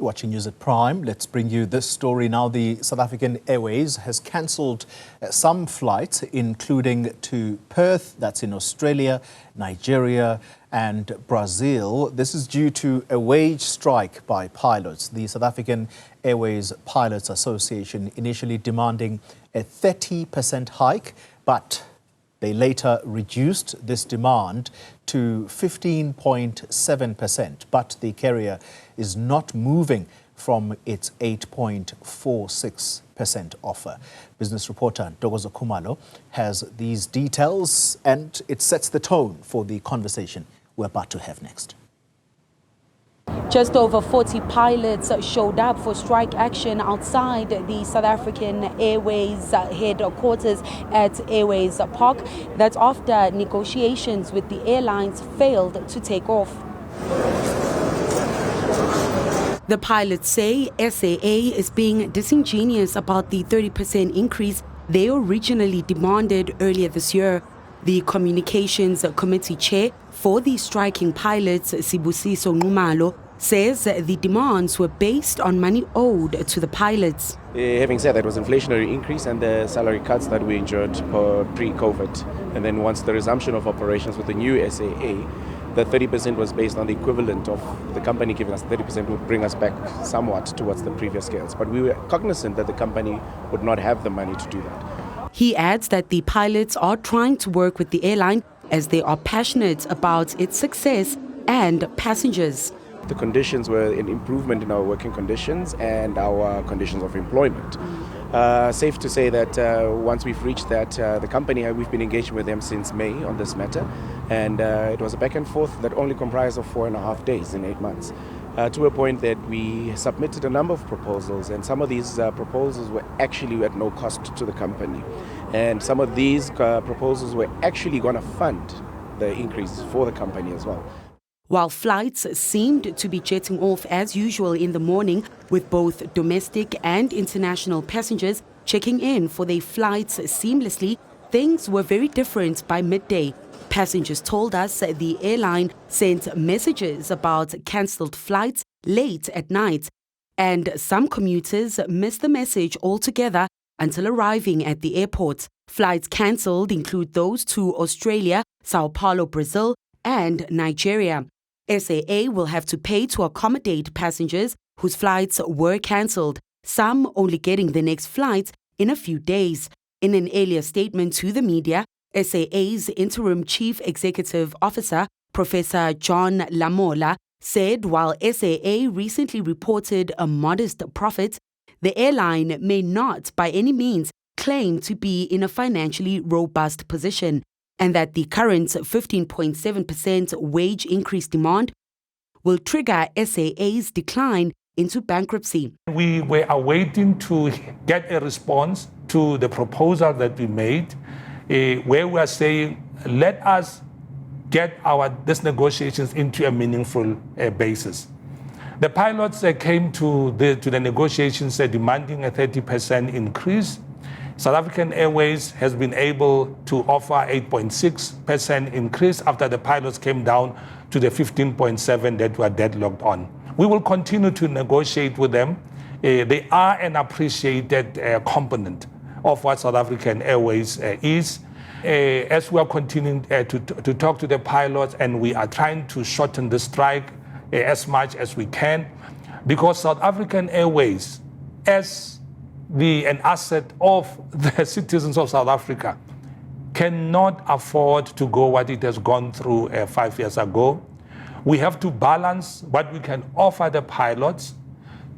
Watching News at Prime, let's bring you this story now. The South African Airways has cancelled some flights, including to Perth, that's in Australia, Nigeria and Brazil. This is due to a wage strike by pilots. The South African Airways Pilots Association initially demanding a 30% hike, but they later reduced this demand to 15.7%, but the carrier is not moving from its 8.46% offer. Business reporter Ntokozo Khumalo has these details, and it sets the tone for the conversation we're about to have next. Just over 40 pilots showed up for strike action outside the South African Airways headquarters at Airways Park. That's after negotiations with the airlines failed to take off. The pilots say SAA is being disingenuous about the 30% increase they originally demanded earlier this year. The Communications Committee Chair for the striking pilots, Ntokozo Khumalo, says the demands were based on money owed to the pilots. Having said that, it was an inflationary increase and the salary cuts that we endured pre-COVID. And then once the resumption of operations with the new SAA, the 30% was based on the equivalent of the company giving us 30% would bring us back somewhat towards the previous scales. But we were cognizant that the company would not have the money to do that. He adds that the pilots are trying to work with the airline as they are passionate about its success and passengers. The conditions were an improvement in our working conditions and our conditions of employment. Safe to say that once we've reached that, the company, we've been engaging with them since May on this matter, and it was a back and forth that only comprised of 4.5 days in 8 months. To a point that we submitted a number of proposals, and some of these proposals were actually at no cost to the company. And some of these proposals were actually going to fund the increase for the company as well. While flights seemed to be jetting off as usual in the morning, with both domestic and international passengers checking in for their flights seamlessly, things were very different by midday. Passengers told us the airline sent messages about cancelled flights late at night, and some commuters missed the message altogether until arriving at the airport. Flights cancelled include those to Australia, Sao Paulo, Brazil, and Nigeria. SAA will have to pay to accommodate passengers whose flights were cancelled, some only getting the next flight in a few days. In an earlier statement to the media, SAA's interim chief executive officer, Professor John Lamola, said while SAA recently reported a modest profit, the airline may not by any means claim to be in a financially robust position, and that the current 15.7% wage increase demand will trigger SAA's decline into bankruptcy. We were awaiting to get a response to the proposal that we made, where we are saying, let us get these negotiations into a meaningful basis. The pilots came to the negotiations demanding a 30% increase. South African Airways has been able to offer 8.6% increase after the pilots came down to the 15.7% that were deadlocked on. We will continue to negotiate with them. They are an appreciated component of what South African Airways is. As we are continuing to talk to the pilots, and we are trying to shorten the strike as much as we can, because South African Airways, as an asset of the citizens of South Africa, cannot afford to go what it has gone through 5 years ago. We have to balance what we can offer the pilots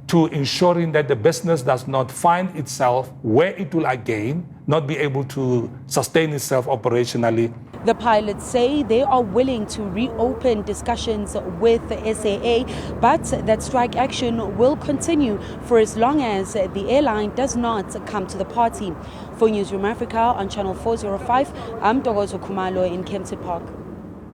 to ensuring that the business does not find itself where it will again not be able to sustain itself operationally. The pilots say they are willing to reopen discussions with the SAA, but that strike action will continue for as long as the airline does not come to the party. For Newzroom Afrika on Channel 405, I'm Ntokozo Khumalo in Kempton Park.